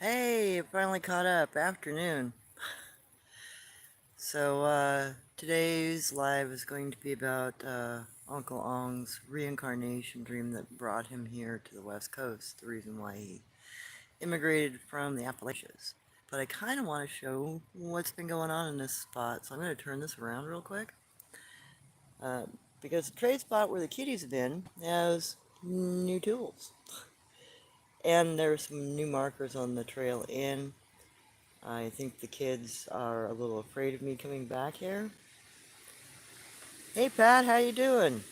Hey, finally caught up. Afternoon. So, today's live is going to be about Uncle Ong's reincarnation dream that brought him here to the West Coast, the reason why he immigrated from the Appalachians. But I kind of want to show what's been going on in this spot, so I'm going to turn this around real quick. Uh, because the trade spot where the kitties have been has new tools. And there's some new markers on the trail in. I think the kids are a little afraid of me coming back here. Hey Pat, how you doing?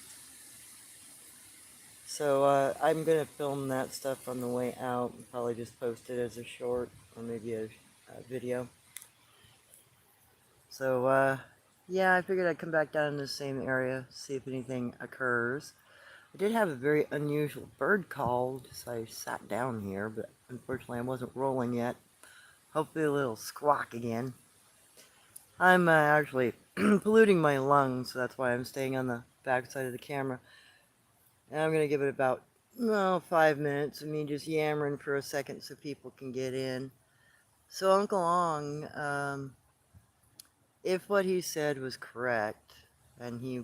So I'm gonna film that stuff on the way out and probably just post it as a short or maybe a video. So yeah, I figured I'd come back down in the same area, see if anything occurs. I did have a very unusual bird call, so I sat down here, but unfortunately I wasn't rolling yet. Hopefully a little squawk again. I'm actually polluting my lungs, so that's why I'm staying on the back side of the camera. And I'm going to give it about, 5 minutes of me just yammering for a second so people can get in. So Uncle Ong, if what he said was correct, and he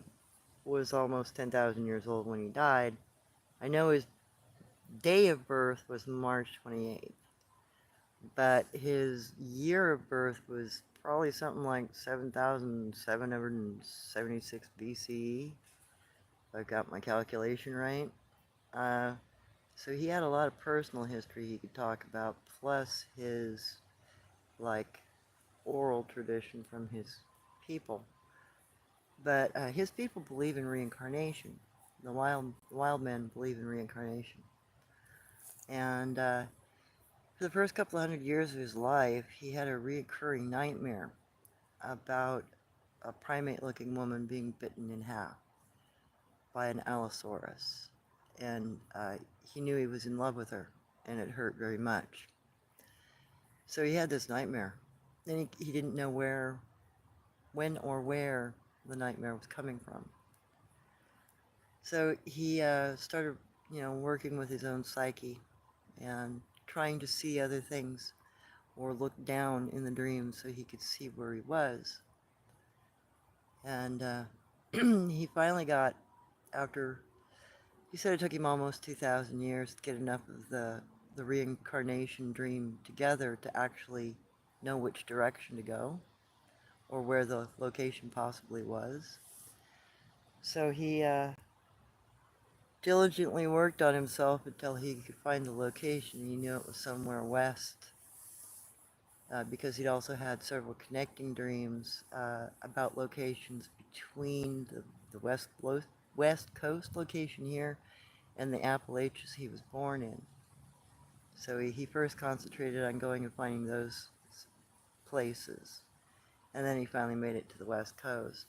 was almost 10,000 years old when he died, I know his day of birth was March 28th, but his year of birth was probably something like 7,776 BCE, if I got my calculation right. So he had a lot of personal history he could talk about, plus his, like, oral tradition from his people. But his people believe in reincarnation. The wild men believe in reincarnation. And for the first couple of hundred years of his life, he had a reoccurring nightmare about a primate-looking woman being bitten in half by an Allosaurus. And he knew he was in love with her, and it hurt very much. So he had this nightmare. And he didn't know when or where the nightmare was coming from. So he started, working with his own psyche and trying to see other things or look down in the dream so he could see where he was. And he finally got, after, he said it took him almost 2,000 years to get enough of the reincarnation dream together to actually know which direction to go or where the location possibly was. So he diligently worked on himself until he could find the location. He knew it was somewhere west, because he'd also had several connecting dreams about locations between the west coast location here and the Appalachians he was born in. So he first concentrated on going and finding those places, and then he finally made it to the west coast.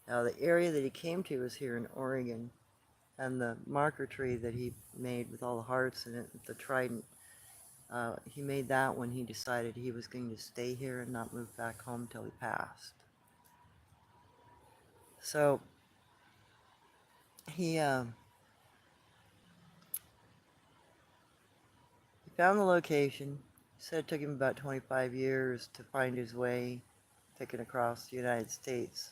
Now the area that he came to was here in Oregon, and the marker tree that he made with all the hearts in it, the trident, he made that when he decided he was going to stay here and not move back home till he passed. So he found the location. He said it took him about 25 years to find his way, taken across the United States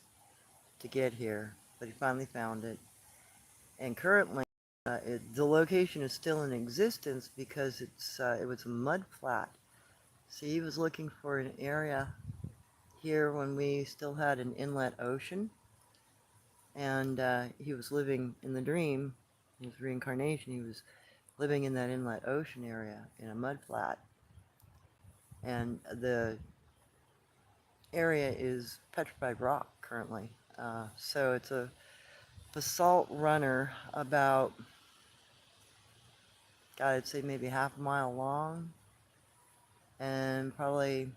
to get here, but he finally found it. And currently, the location is still in existence because it was a mud flat. So he was looking for an area here when we still had an inlet ocean, and he was living in the dream, his reincarnation, he was living in that inlet ocean area in a mud flat. And the area is petrified rock currently. So it's a basalt runner about, God, I'd say maybe half a mile long and probably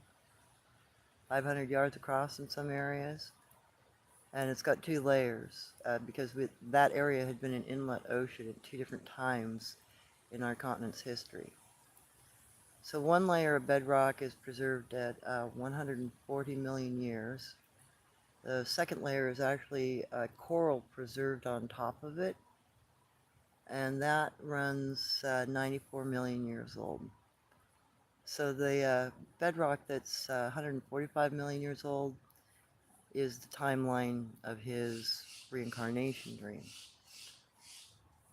500 yards across in some areas. And it's got two layers because that area had been an inlet ocean at two different times in our continent's history. So one layer of bedrock is preserved at 140 million years. The second layer is actually coral preserved on top of it, and that runs 94 million years old. So the bedrock that's 145 million years old is the timeline of his reincarnation dream.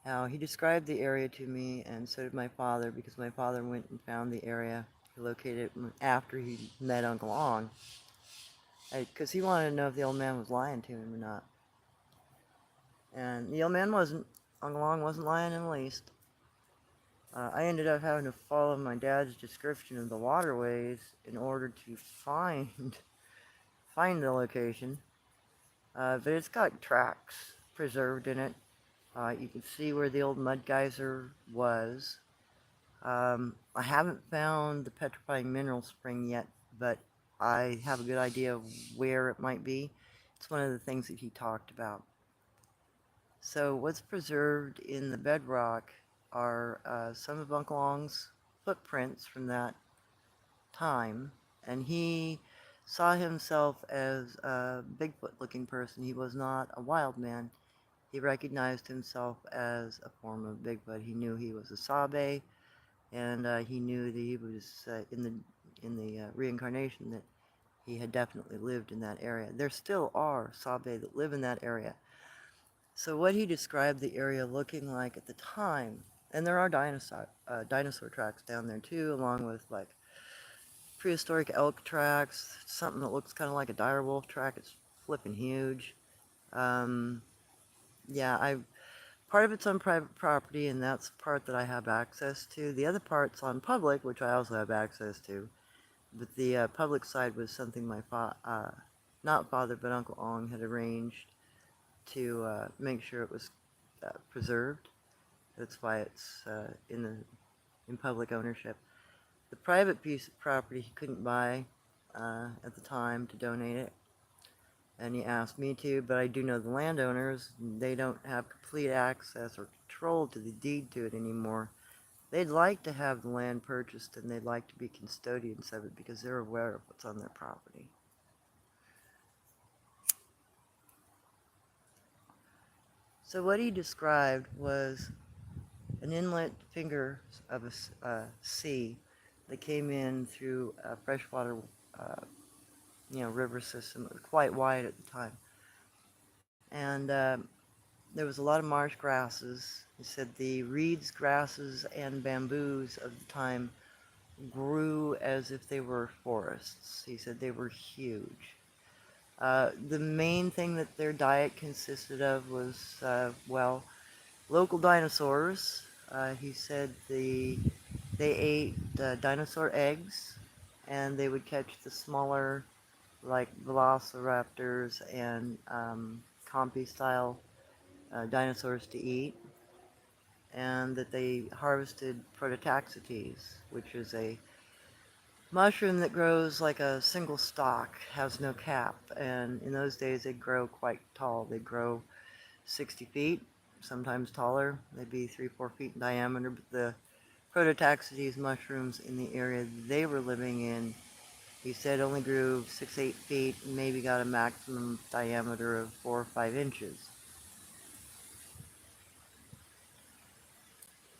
Now, he described the area to me, and so did my father, because my father went and found the area. He located it after he met Uncle Ong, because he wanted to know if the old man was lying to him or not. And the old man wasn't. Uncle Ong wasn't lying in the least. I ended up having to follow my dad's description of the waterways in order to find the location. But it's got tracks preserved in it. You can see where the old mud geyser was. I haven't found the petrifying mineral spring yet, but I have a good idea of where it might be. It's one of the things that he talked about. So what's preserved in the bedrock are some of Uncle Ong's footprints from that time, and he saw himself as a Bigfoot-looking person. He was not a wild man. He recognized himself as a form of Bigfoot. He knew he was a Sabe, and he knew that he was in the reincarnation that he had definitely lived in that area. There still are Sabe that live in that area. So what he described the area looking like at the time, and there are dinosaur tracks down there too, along with like prehistoric elk tracks, something that looks kind of like a direwolf track. It's flipping huge. Um, yeah, part of it's on private property, and that's the part that I have access to. The other part's on public, which I also have access to. But the public side was something my not father, but Uncle Ong had arranged to make sure it was preserved. That's why it's in public ownership. The private piece of property he couldn't buy at the time to donate it, and he asked me to, but I do know the landowners, they don't have complete access or control to the deed to it anymore. They'd like to have the land purchased, and they'd like to be custodians of it because they're aware of what's on their property. So what he described was an inlet finger of a sea that came in through a freshwater, uh, river system. It was quite wide at the time, and there was a lot of marsh grasses. He said the reeds, grasses, and bamboos of the time grew as if they were forests. He said they were huge. The main thing that their diet consisted of was, local dinosaurs. He said they ate dinosaur eggs, and they would catch the smaller, like velociraptors and compy-style dinosaurs to eat, and that they harvested prototaxites, which is a mushroom that grows like a single stalk, has no cap, and in those days they'd grow quite tall. They'd grow 60 feet, sometimes taller. They'd be 3-4 feet in diameter, but the prototaxites mushrooms in the area they were living in, he said only grew 6-8 feet and maybe got a maximum diameter of 4 or 5 inches.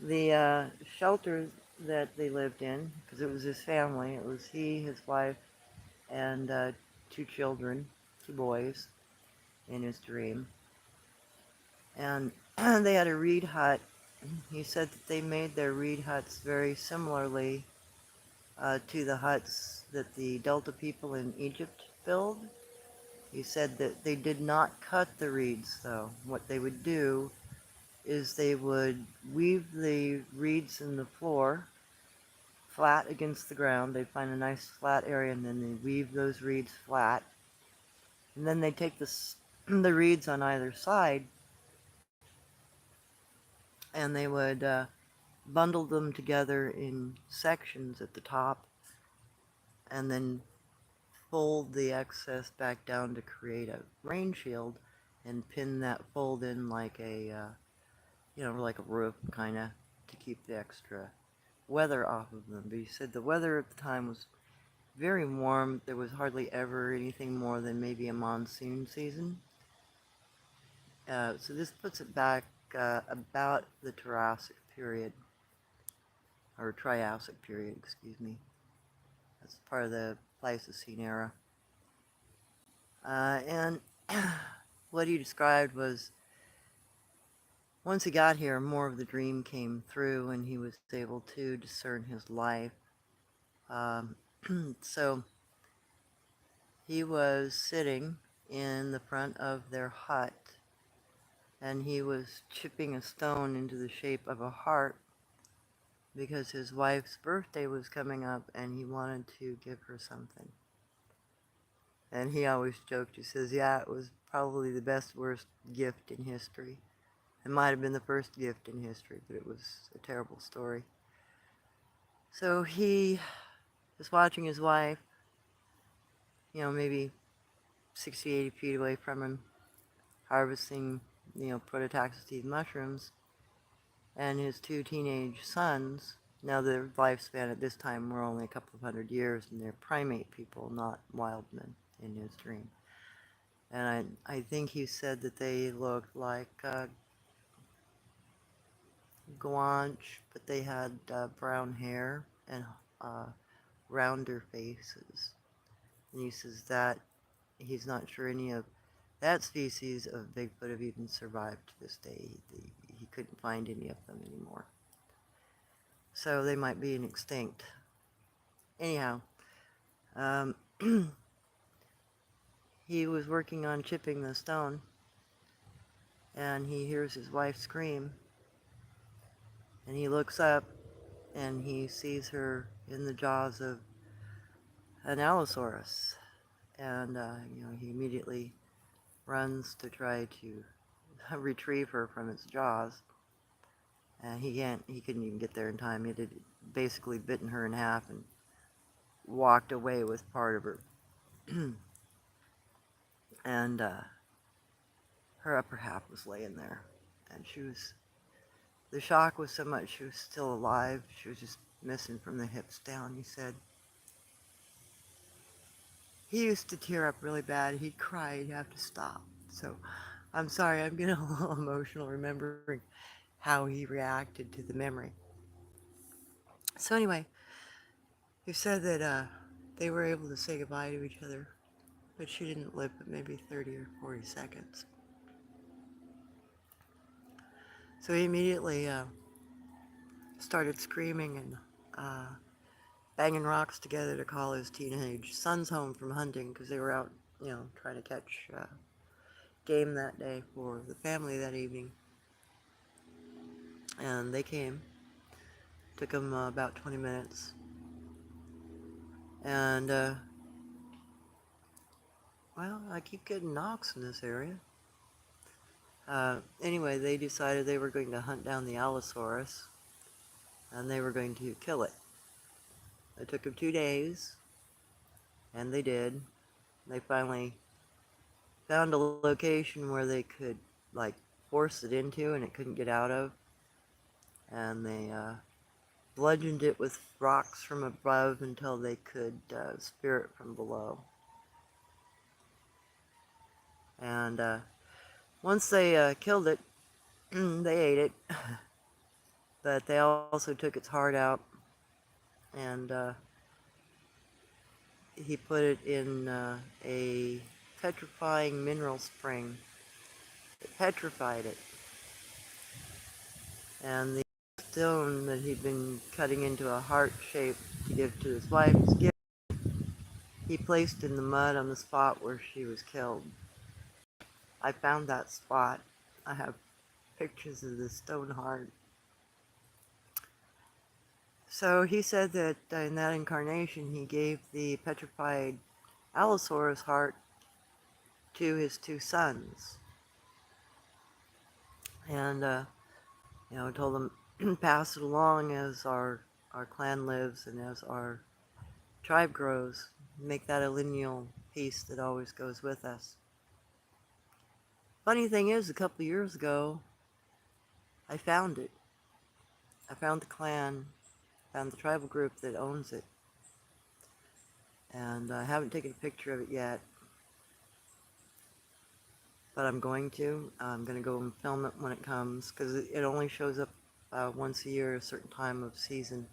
The shelter that they lived in, because it was his family, it was he, his wife, and 2 children, 2 boys, in his dream. And they had a reed hut. He said that they made their reed huts very similarly to the huts that the Delta people in Egypt build. He said that they did not cut the reeds, though. What they would do is they would weave the reeds in the floor flat against the ground. They'd find a nice flat area, and then they weave those reeds flat. And then they take the reeds on either side, and they would bundle them together in sections at the top, and then fold the excess back down to create a rain shield, and pin that fold in like like a roof, kind of, to keep the extra weather off of them. But he said the weather at the time was very warm. There was hardly ever anything more than maybe a monsoon season. So this puts it back about the Jurassic period, or Triassic period, excuse me. That's part of the Pleistocene era. And what he described was once he got here, more of the dream came through and he was able to discern his life. Um, so he was sitting in the front of their hut and he was chipping a stone into the shape of a heart because his wife's birthday was coming up and he wanted to give her something. And he always joked, he says, yeah, it was probably the best, worst gift in history. It might have been the first gift in history, but it was a terrible story. So he was watching his wife, maybe 60, 80 feet away from him, harvesting, prototaxis mushrooms, and his two teenage sons. Now their lifespan at this time were only a couple of 100 years, and they're primate people, not wild men in his dream. And I think he said that they looked like Guanche, but they had brown hair and uh, rounder faces. And he says that he's not sure any of that species of Bigfoot have even survived to this day. He couldn't find any of them anymore. So they might be extinct. Anyhow, um, he was working on chipping the stone, and he hears his wife scream, and he looks up, and he sees her in the jaws of an Allosaurus, and he immediately runs to try to retrieve her from its jaws, and he couldn't even get there in time. It had basically bitten her in half and walked away with part of her. And her upper half was laying there, and the shock was so much she was still alive. She was just missing from the hips down. He said he used to tear up really bad. He'd cry, he'd have to stop. So I'm sorry, I'm getting a little emotional remembering how he reacted to the memory. So anyway, he said that they were able to say goodbye to each other, but she didn't live but maybe 30 or 40 seconds. So he immediately started screaming and banging rocks together to call his teenage sons home from hunting because they were out, trying to catch game that day for the family that evening. And they came. Took them about 20 minutes. And, well, I keep getting knocks in this area. Anyway, they decided they were going to hunt down the Allosaurus, and they were going to kill it. It took them 2 days, and they did. They finally found a location where they could, like, force it into and it couldn't get out of. And they bludgeoned it with rocks from above until they could spear it from below. And once they killed it, they ate it. But they also took its heart out, and he put it in a petrifying mineral spring. It petrified it. And the stone that he'd been cutting into a heart shape to give to his wife's gift, he placed in the mud on the spot where she was killed. I found that spot. I have pictures of the stone heart. So he said that in that incarnation he gave the petrified Allosaurus heart to his two sons. And, told them, pass it along as our clan lives and as our tribe grows. Make that a lineal piece that always goes with us. Funny thing is, a couple of years ago, I found it. I found the clan, found the tribal group that owns it. And I haven't taken a picture of it yet. But I'm going to. I'm going to go and film it when it comes, because it only shows up once a year, a certain time of season.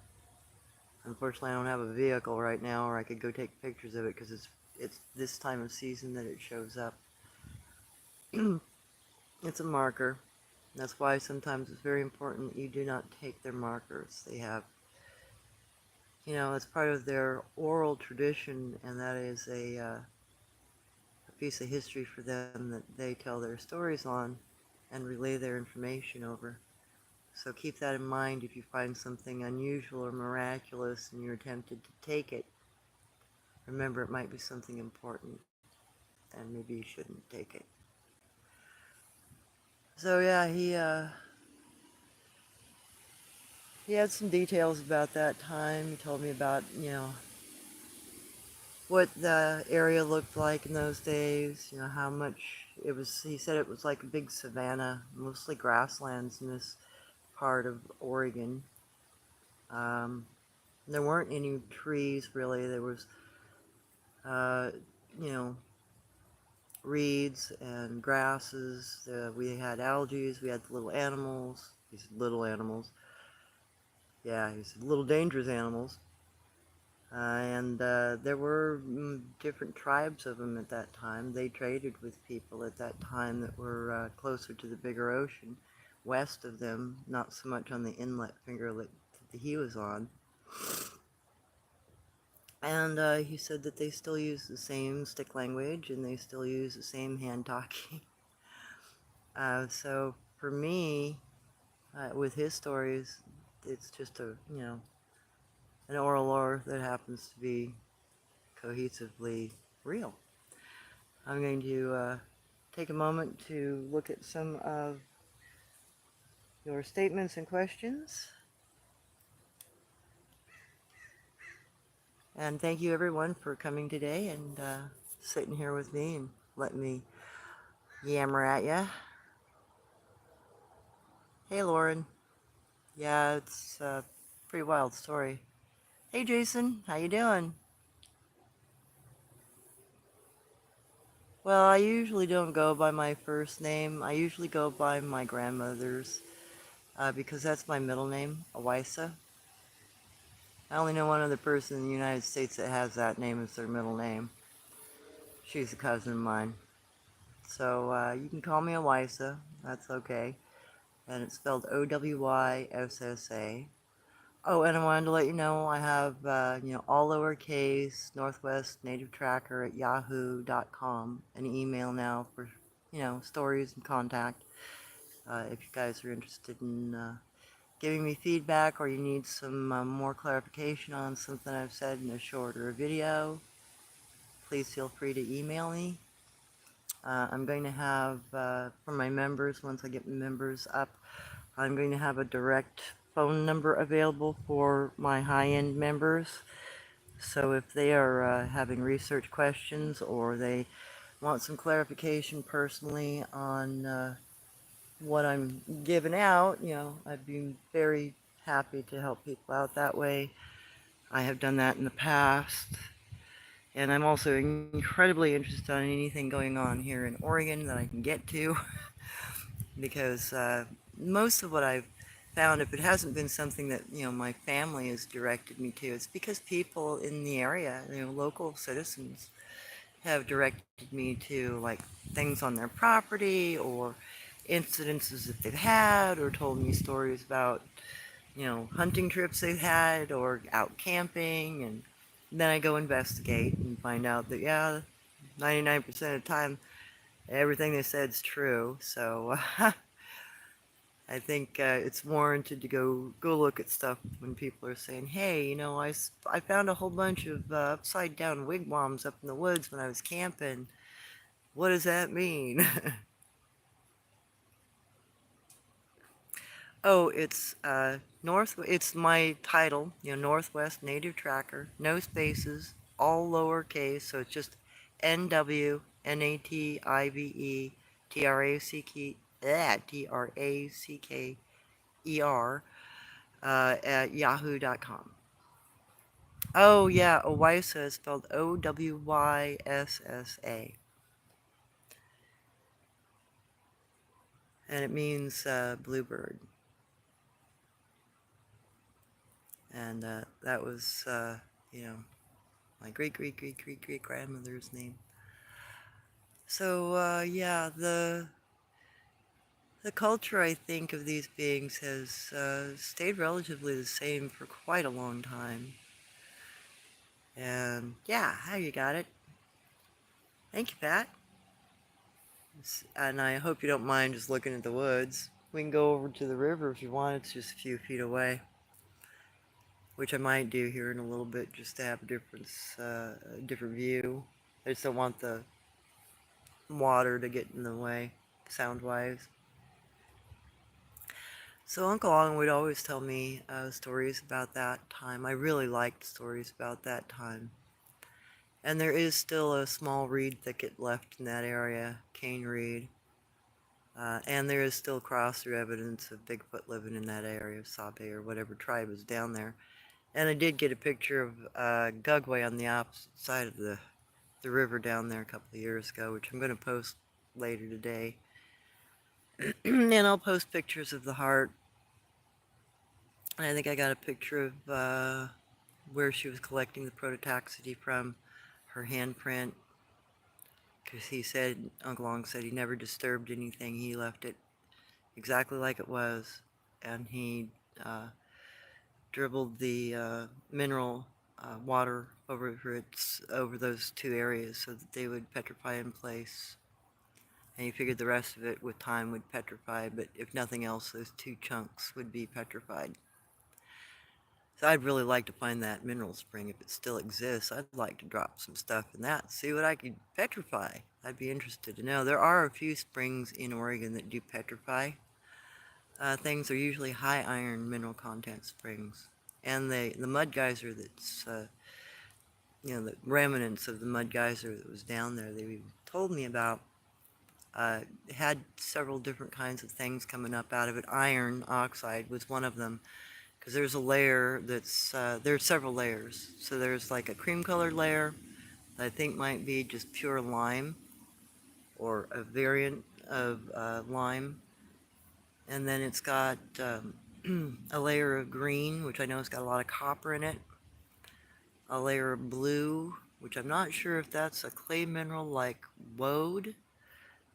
Unfortunately, I don't have a vehicle right now, or I could go take pictures of it because it's this time of season that it shows up. It's a marker. That's why sometimes it's very important that you do not take their markers. They have, it's part of their oral tradition, and that is a piece of history for them that they tell their stories on and relay their information over. So keep that in mind if you find something unusual or miraculous and you're tempted to take it. Remember, it might be something important, and maybe you shouldn't take it. So yeah, he had some details about that time. He told me about, what the area looked like in those days, how much it was. He said it was like a big savanna, mostly grasslands in this part of Oregon. Um, there weren't any trees really. There was, uh, you know, reeds and grasses. We had algae. We had the little animals. These little animals. Yeah, he said little dangerous animals. And there were different tribes of them at that time. They traded with people at that time that were closer to the bigger ocean. West of them, not so much on the inlet finger that he was on. And he said that they still use the same stick language and they still use the same hand talking. So for me, with his stories, it's just an oral lore that happens to be cohesively real. I'm going to take a moment to look at some of your statements and questions. And thank you everyone for coming today and sitting here with me and letting me yammer at ya. Hey Lauren. Yeah, it's a pretty wild story. Hey Jason, how you doing? Well, I usually don't go by my first name. I usually go by my grandmother's because that's my middle name, Awisa. I only know one other person in the United States that has that name as their middle name. She's a cousin of mine. So you can call me Awisa. That's okay. And it's spelled Owyssa. Oh, and I wanted to let you know I have, all lowercase, Northwest Native Tracker at yahoo.com, an email now for, stories and contact. If you guys are interested in giving me feedback or you need some more clarification on something I've said in a shorter video, please feel free to email me. I'm going to have, for my members, once I get members up, I'm going to have a direct phone number available for my high-end members. So if they are having research questions or they want some clarification personally on what I'm giving out, I'd be very happy to help people out that way. I have done that in the past. And I'm also incredibly interested in anything going on here in Oregon that I can get to. Because most of what I've found, if it hasn't been something that, my family has directed me to, it's because people in the area, local citizens, have directed me to, like, things on their property or incidences that they've had or told me stories about, hunting trips they've had or out camping, and then I go investigate and find out that, yeah, 99% of the time, everything they said's true. So I think it's warranted to go look at stuff when people are saying, hey, I found a whole bunch of upside down wigwams up in the woods when I was camping. What does that mean? Oh, it's it's my title, Northwest Native Tracker, no spaces, all lowercase, so it's just NWNATIVE at yahoo.com. Oh yeah, Owyssa is spelled Owyssa. And it means bluebird. and that was, you know, my great grandmother's name. So yeah, the culture, I think, of these beings has stayed relatively the same for quite a long time. And yeah, how you got it? Thank you, Pat. And I hope you don't mind just looking at the woods. We can go over to the river if you want. It's just a few feet away, which I might do here in a little bit just to have a different view. I just don't want the water to get in the way, sound-wise. So Uncle Ong would always tell me stories about that time. I really liked stories about that time. And there is still a small reed thicket left in that area, cane reed. And there is still cross-through evidence of Bigfoot living in that area of Sabe or whatever tribe is down there. And I did get a picture of Gugway on the opposite side of the river down there a couple of years ago, which I'm going to post later today. And I'll post pictures of the heart. And I think I got a picture of where she was collecting the prototaxity from, her handprint, because he said, Uncle Ong said he never disturbed anything. He left it exactly like it was, and he dribbled the mineral water over those two areas so that they would petrify in place. And he figured the rest of it with time would petrify, but if nothing else, those two chunks would be petrified. So I'd really like to find that mineral spring if it still exists. I'd like to drop some stuff in that, see what I could petrify. I'd be interested to know. There are a few springs in Oregon that do petrify. Things are usually high iron mineral content springs. And the mud geyser that's, the remnants of the mud geyser that was down there they told me about, had several different kinds of things coming up out of it. Iron oxide was one of them. Because there's a layer that's, there's several layers. So there's like a cream colored layer that I think might be just pure lime or a variant of lime. And then it's got a layer of green, which I know has got a lot of copper in it. A layer of blue, which I'm not sure if that's a clay mineral like woad,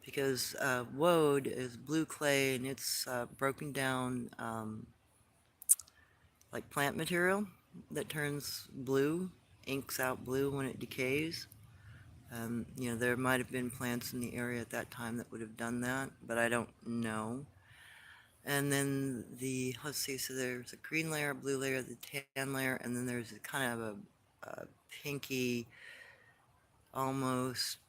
because woad is blue clay and it's broken down like plant material that turns blue, inks out blue when it decays. There might have been plants in the area at that time that would have done that, but I don't know. And then let's see, so there's a green layer, a blue layer, the tan layer, and then there's a kind of a pinky, almost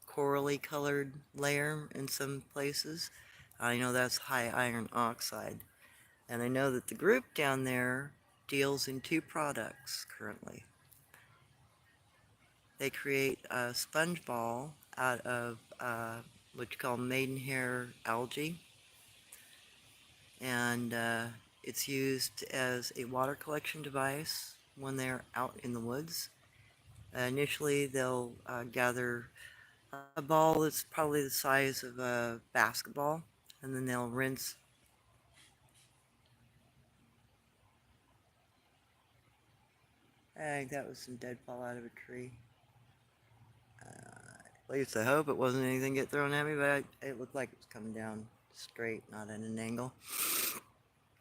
corally colored layer in some places. I know that's high iron oxide. And I know that the group down there deals in two products currently. They create a sponge ball out of what you call maidenhair algae. And it's used as a water collection device when they're out in the woods. Initially, they'll gather a ball that's probably the size of a basketball, and then they'll rinse. I think that was some deadfall out of a tree. At least I hope it wasn't anything get thrown at me, but it looked like it was coming down straight, not at an angle.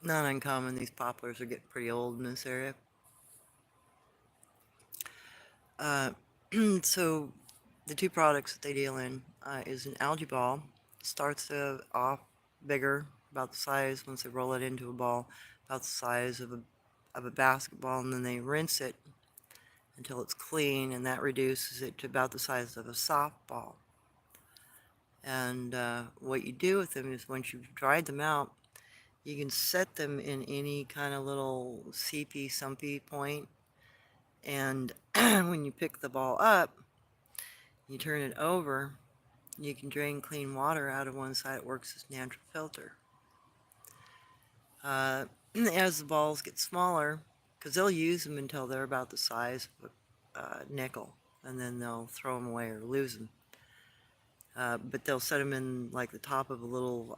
Not uncommon. These poplars are getting pretty old in this area. So the two products that they deal in is an algae ball. Starts off bigger, about the size, once they roll it into a ball, about the size of a basketball, and then they rinse it until it's clean, and that reduces it to about the size of a softball. And what you do with them is once you've dried them out, you can set them in any kind of little seepy, sumpy point. And when you pick the ball up, you turn it over, you can drain clean water out of one side. It works as a natural filter. As the balls get smaller, because they'll use them until they're about the size of a nickel, and then they'll throw them away or lose them. But they'll set them in like the top of a little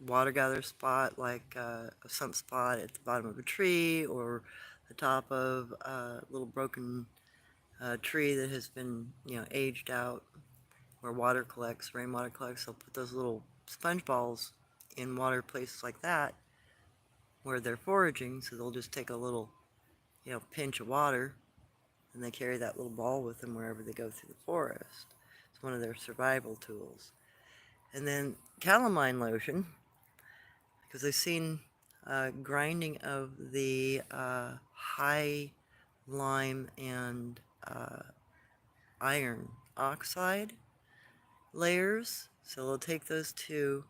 water gather spot, like a sump spot at the bottom of a tree or the top of a little broken tree that has been, aged out, where water collects, rainwater collects. They'll put those little sponge balls in water places like that where they're foraging, so they'll just take a little, pinch of water, and they carry that little ball with them wherever they go through the forest. It's one of their survival tools. And then calamine lotion, because I've seen grinding of the high lime and iron oxide layers. So they'll take those two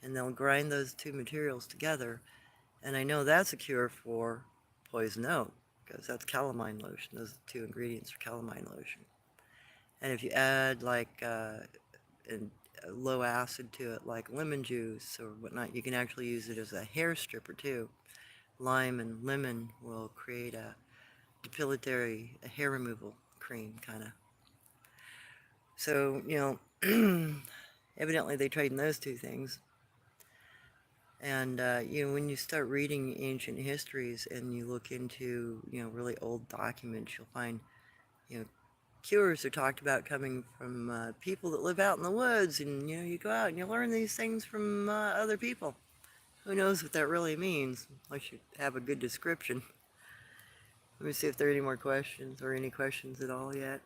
and they'll grind those two materials together. And I know that's a cure for poison oak, because that's calamine lotion. Those are the two ingredients for calamine lotion. And if you add like a low acid to it, like lemon juice or whatnot, you can actually use it as a hair stripper too. Lime and lemon will create a depilatory, a hair removal cream, kind of. So, evidently they trade in those two things. And, when you start reading ancient histories and you look into, really old documents, you'll find, you know, cures are talked about coming from people that live out in the woods. And, you go out and you learn these things from other people. Who knows what that really means, unless you have a good description. Let me see if there are any more questions, or any questions at all yet.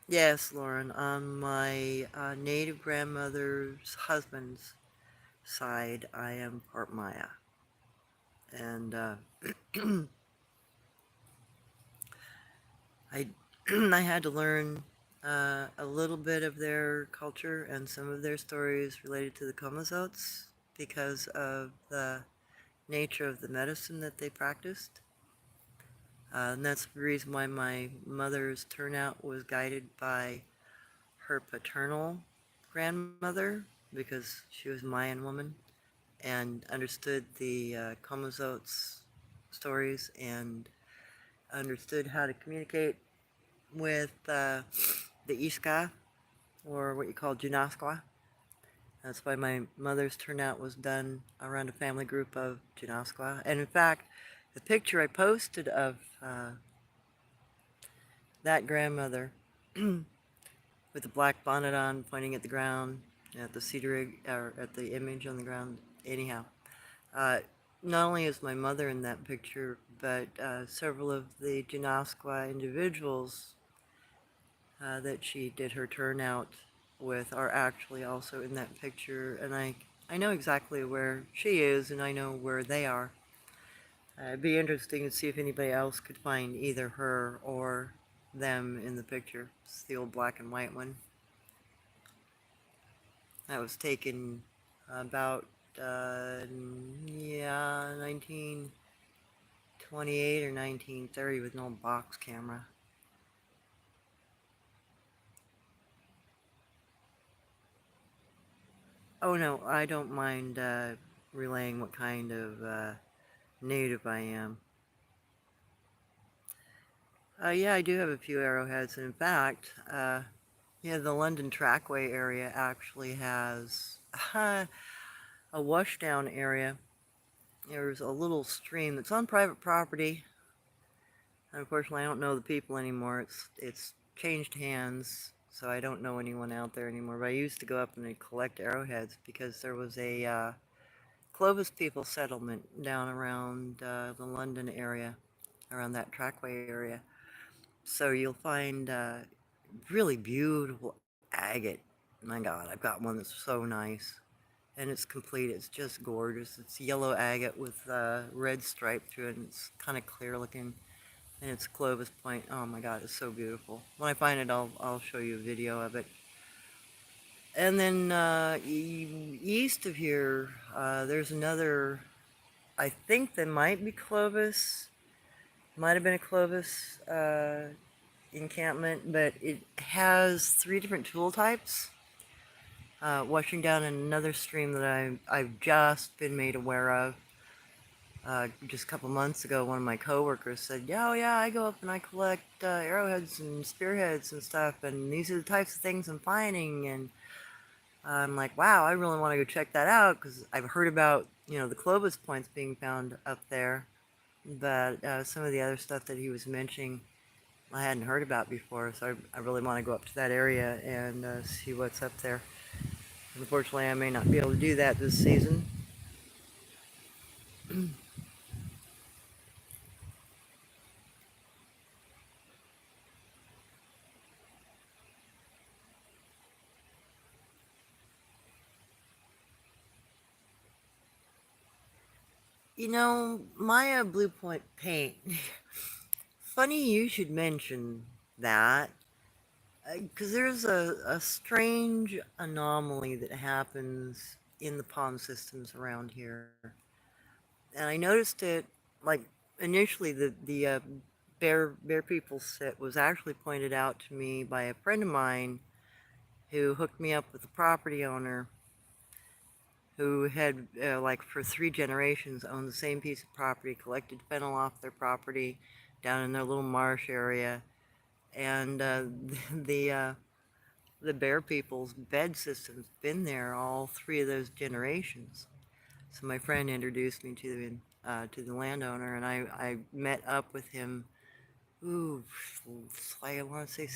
Yes, Lauren, on my native grandmother's husband's side, I am part Maya. And I, I had to learn a little bit of their culture and some of their stories related to the Comazots because of the nature of the medicine that they practiced. And that's the reason why my mother's turnout was guided by her paternal grandmother, because she was a Mayan woman and understood the Comazots stories and understood how to communicate with the Iska, or what you call Junasqua. That's why my mother's turnout was done around a family group of Junasqua. And in fact, the picture I posted of that grandmother with the black bonnet on, pointing at the ground, at the cedar, or at the image on the ground. Anyhow, not only is my mother in that picture, but several of the Junasqua individuals that she did her turnout with are actually also in that picture, and I know exactly where she is, and I know where they are. It'd be interesting to see if anybody else could find either her or them in the picture. It's the old black and white one. That was taken about, 1928 or 1930 with an old box camera. Oh no, I don't mind relaying what kind of native I am. Yeah, I do have a few arrowheads, and in fact, the London Trackway area actually has a washdown area. There's a little stream that's on private property. Unfortunately, I don't know the people anymore. It's changed hands, so I don't know anyone out there anymore. But I used to go up and I'd collect arrowheads because there was a Clovis people settlement down around the London area, around that trackway area. So you'll find really beautiful agate. My God, I've got one that's so nice. And it's complete. It's just gorgeous. It's yellow agate with red stripe through it, and it's kind of clear looking. And it's Clovis Point. Oh my God, it's so beautiful. When I find it, I'll show you a video of it. And then east of here, there's another. I think that might be Clovis. Might have been a Clovis encampment, but it has 3 different tool types. Washing down in another stream that I've just been made aware of. Just a couple months ago, one of my coworkers said, "Yeah, oh yeah, I go up and I collect arrowheads and spearheads and stuff, and these are the types of things I'm finding." And I'm like, wow, I really want to go check that out because I've heard about, the Clovis points being found up there. But some of the other stuff that he was mentioning, I hadn't heard about before. So I really want to go up to that area and see what's up there. Unfortunately, I may not be able to do that this season. Maya Blue Point paint. Funny you should mention that. Because there's a strange anomaly that happens in the pond systems around here. And I noticed it, like, initially the bear people set was actually pointed out to me by a friend of mine who hooked me up with a property owner who had, like, for 3 generations owned the same piece of property, collected fennel off their property down in their little marsh area. And the uh, the bear people's bed system's been there all 3 of those generations. So my friend introduced me to the landowner, and I met up with him. Ooh, I want to say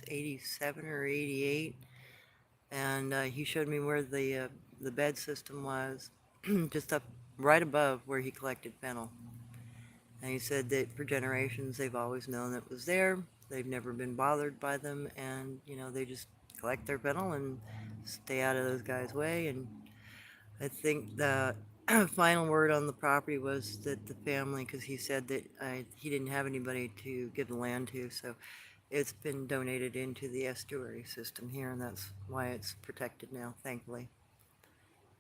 87 or 88, and he showed me where the bed system was, just up right above where he collected fennel. And he said that for generations they've always known it was there. They've never been bothered by them, and they just collect their fennel and stay out of those guys' way. And I think the final word on the property was that the family, because he said that he didn't have anybody to give the land to, so it's been donated into the estuary system here, and that's why it's protected now, thankfully.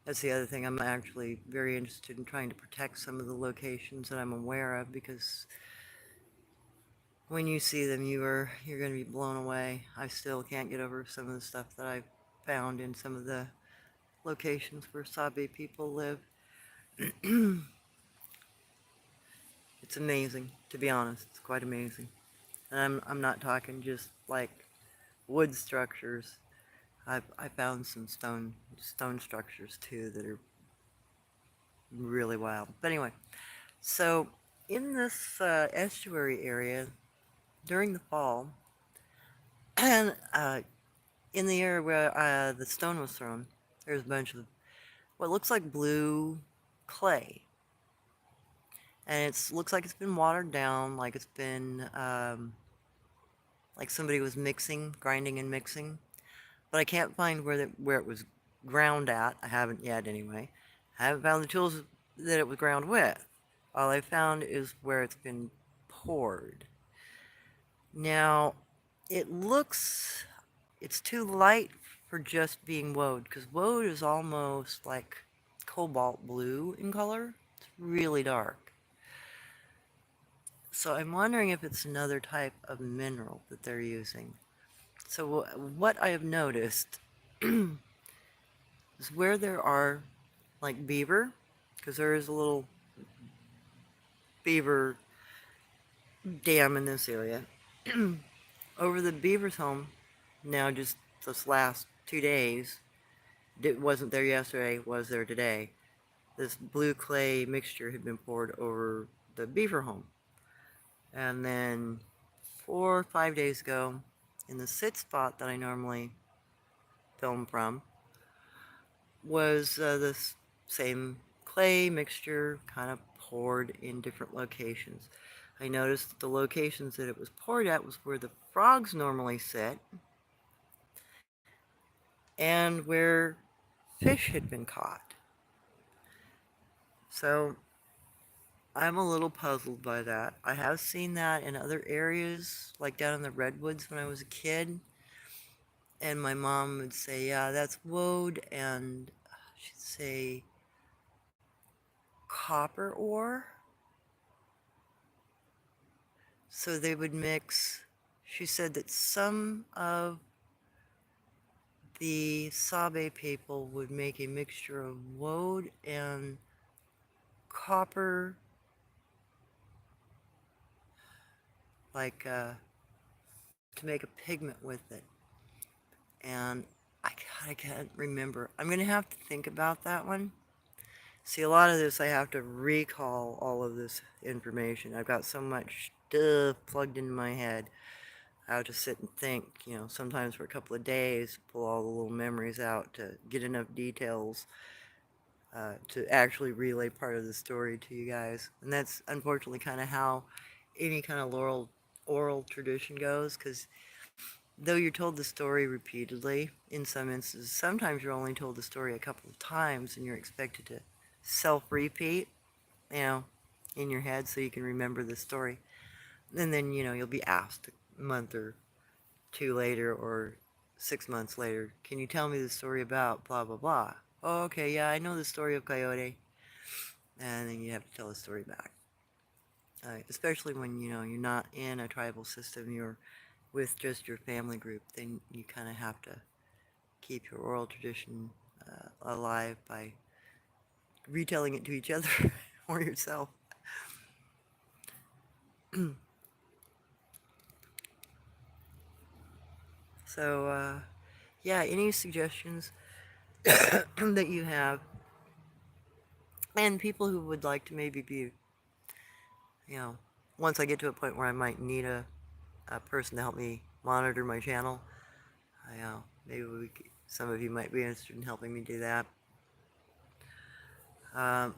That's the other thing. I'm actually very interested in trying to protect some of the locations that I'm aware of, because when you see them, you're going to be blown away. I still can't get over some of the stuff that I've found in some of the locations where Sabe people live. It's amazing, to be honest. It's quite amazing. And I'm not talking just like wood structures. I found some stone structures too that are really wild. But anyway, so in this estuary area during the fall, and in the area where the stone was thrown, there's a bunch of what looks like blue clay, and it looks like it's been watered down, like it's been like somebody was grinding and mixing. But I can't find where it was ground at. I haven't yet, anyway. I haven't found the tools that it was ground with. All I found is where it's been poured. Now, it's too light for just being woad, because woad is almost like cobalt blue in color. It's really dark. So I'm wondering if it's another type of mineral that they're using. So what I have noticed is where there are like beaver, because there is a little beaver dam in this area. Over the beaver's home, now just this last 2 days, it wasn't there yesterday, was there today. This blue clay mixture had been poured over the beaver home. And then 4 or 5 days ago, in the sit spot that I normally film from, was this same clay mixture kind of poured in different locations. I noticed that the locations that it was poured at was where the frogs normally sit and where fish had been caught. So I'm a little puzzled by that. I have seen that in other areas, like down in the redwoods when I was a kid. And my mom would say, yeah, that's woad, and she'd say copper ore. So they would mix, she said that some of the Sabe people would make a mixture of woad and copper, like to make a pigment with it. And I can't remember. I'm gonna have to think about that one. See, a lot of this I have to recall all of this information. I've got so much stuff plugged into my head. I have to sit and think, sometimes for a couple of days, pull all the little memories out to get enough details to actually relay part of the story to you guys. And that's unfortunately kind of how any kind of oral tradition goes, because though you're told the story repeatedly, in some instances, sometimes you're only told the story a couple of times and you're expected to self-repeat, you know, in your head so you can remember the story. And then, you'll be asked a month or two later or 6 months later, can you tell me the story about blah, blah, blah? Oh, okay, yeah, I know the story of Coyote. And then you have to tell the story back. Especially when, you're not in a tribal system, you're with just your family group, then you kind of have to keep your oral tradition alive by retelling it to each other or yourself. So, yeah, any suggestions that you have, and people who would like to maybe be, you know, once I get to a point where I might need a person to help me monitor my channel, maybe some of you might be interested in helping me do that. Um,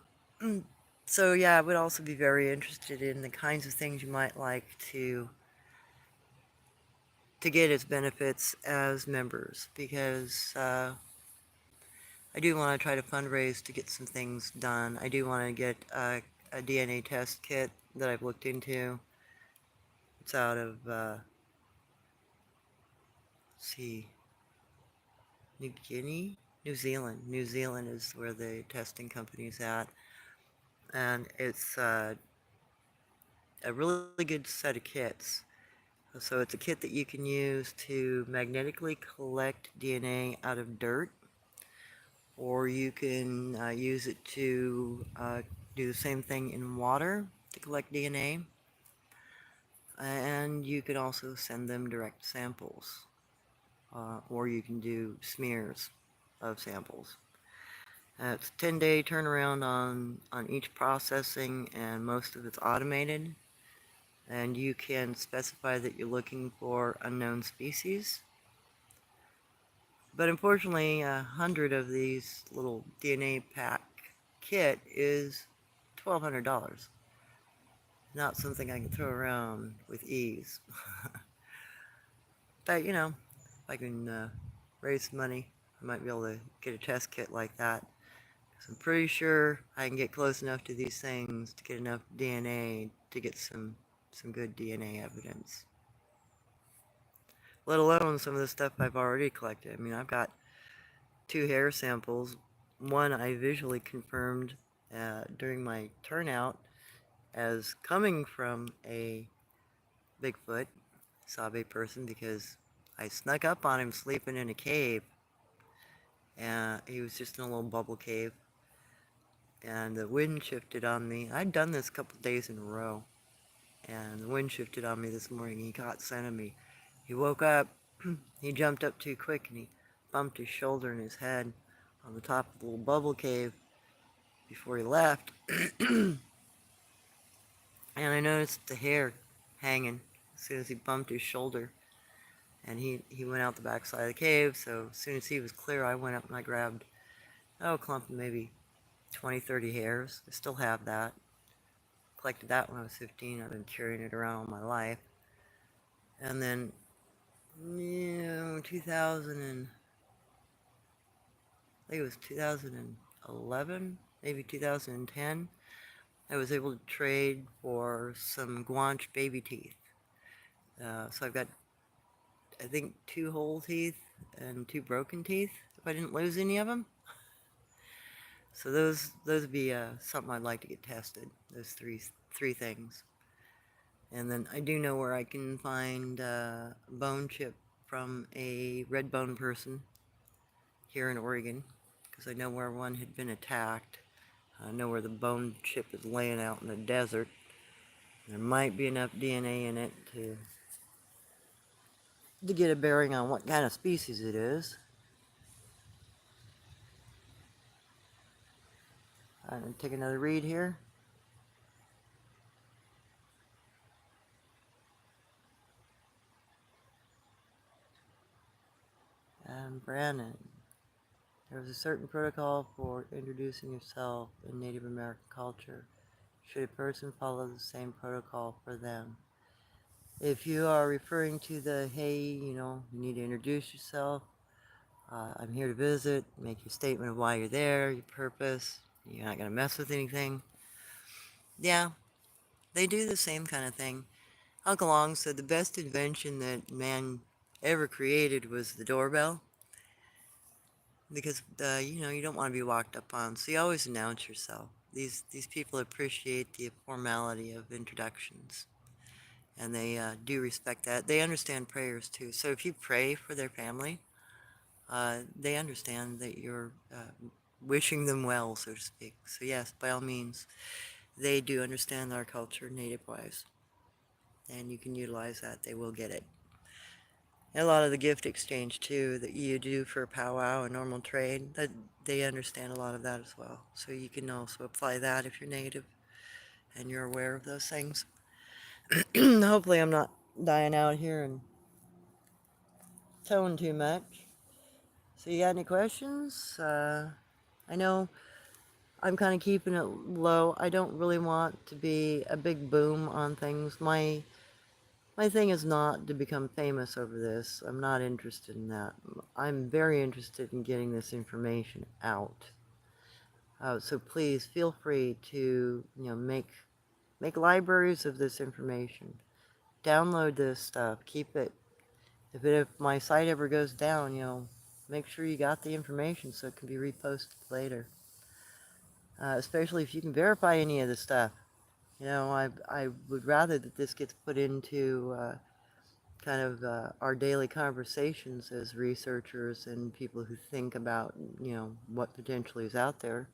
so yeah, I would also be very interested in the kinds of things you might like to get as benefits as members, because I do want to try to fundraise to get some things done. I do want to get a DNA test kit that I've looked into. It's out of, let's see, New Guinea? New Zealand. New Zealand is where the testing company's at. And it's a really good set of kits. So it's a kit that you can use to magnetically collect DNA out of dirt, or you can use it to do the same thing in water to collect DNA, and you can also send them direct samples, or you can do smears of samples. It's a 10-day turnaround on each processing, and most of it's automated. And you can specify that you're looking for unknown species. But unfortunately, 100 of these little DNA pack kit is $1,200. Not something I can throw around with ease. But, if I can raise some money, I might be able to get a test kit like that. I'm pretty sure I can get close enough to these things to get enough DNA to get some good DNA evidence. Let alone some of the stuff I've already collected. I mean, I've got 2 hair samples. One I visually confirmed during my turnout as coming from a Bigfoot, Sabe person, because I snuck up on him sleeping in a cave. And he was just in a little bubble cave. And the wind shifted on me. I'd done this a couple days in a row. And the wind shifted on me this morning. He caught scent of me. He woke up. He jumped up too quick and he bumped his shoulder and his head on the top of the little bubble cave before he left. And I noticed the hair hanging as soon as he bumped his shoulder. And he went out the back side of the cave, so as soon as he was clear, I went up and I grabbed, a clump of maybe 20, 30 hairs. I still have that. Collected that when I was 15. I've been carrying it around all my life. And then, 2000 and, I think it was 2011, maybe 2010, I was able to trade for some guanche baby teeth. So I've got, I think, 2 whole teeth and 2 broken teeth, if I didn't lose any of them. So those would be something I'd like to get tested, those three things. And then I do know where I can find a bone chip from a red bone person here in Oregon, because I know where one had been attacked. I know where the bone chip is laying out in the desert. There might be enough DNA in it to get a bearing on what kind of species it is. I'm going to take another read here. Brandon, there was a certain protocol for introducing yourself in Native American culture. Should a person follow the same protocol for them? If you are referring to the, hey, you need to introduce yourself, I'm here to visit, make your statement of why you're there, your purpose, you're not going to mess with anything. Yeah, they do the same kind of thing. Uncle Ong said the best invention that man ever created was the doorbell, because you don't want to be walked up on, so you always announce yourself. These people appreciate the formality of introductions, and they do respect that. They understand prayers too. So if you pray for their family, they understand that you're wishing them well, so to speak. So yes, by all means, they do understand our culture native-wise, and you can utilize that. They will get it. And a lot of the gift exchange too that you do for powwow and normal trade, that they understand a lot of that as well. So you can also apply that if you're native and you're aware of those things. Hopefully I'm not dying out here and towing too much. So you got any questions? I know I'm kind of keeping it low. I don't really want to be a big boom on things. My thing is not to become famous over this. I'm not interested in that. I'm very interested in getting this information out. So please feel free to make libraries of this information. Download this stuff. Keep it. If my site ever goes down, make sure you got the information so it can be reposted later. Especially if you can verify any of the stuff. I would rather that this gets put into kind of our daily conversations as researchers and people who think about, what potentially is out there.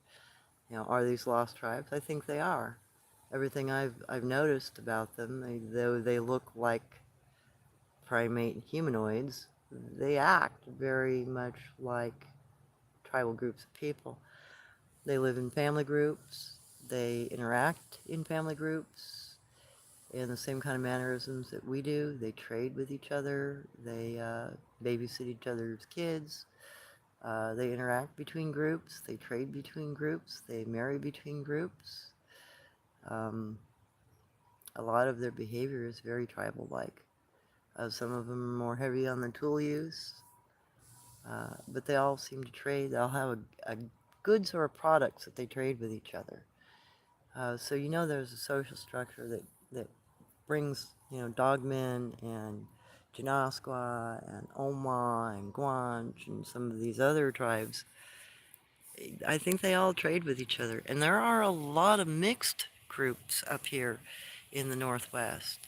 Are these lost tribes? I think they are. Everything I've noticed about them, though they look like primate humanoids, they act very much like tribal groups of people. They live in family groups. They interact in family groups in the same kind of mannerisms that we do. They trade with each other. They babysit each other's kids. They interact between groups. They trade between groups. They marry between groups. Um, a lot of their behavior is very tribal-like. Some of them are more heavy on the tool use, but they all seem to trade. They'll have a goods or products that they trade with each other. So there's a social structure that brings, Dogmen and Janaskwa and Oma and Guanch and some of these other tribes. I think they all trade with each other. And there are a lot of mixed groups up here in the Northwest.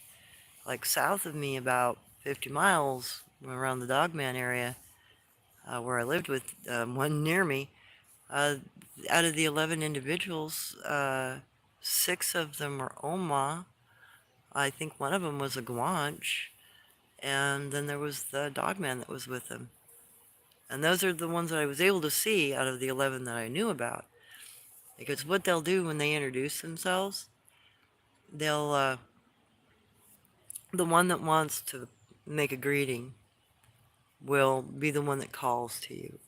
Like south of me, about 50 miles around the Dogman area, where I lived with one near me, uh, out of the 11 individuals, 6 of them were Oma. I think one of them was a Guanch, and then there was the Dogman that was with them. And those are the ones that I was able to see out of the 11 that I knew about. Because what they'll do when they introduce themselves, they'll, the one that wants to make a greeting will be the one that calls to you.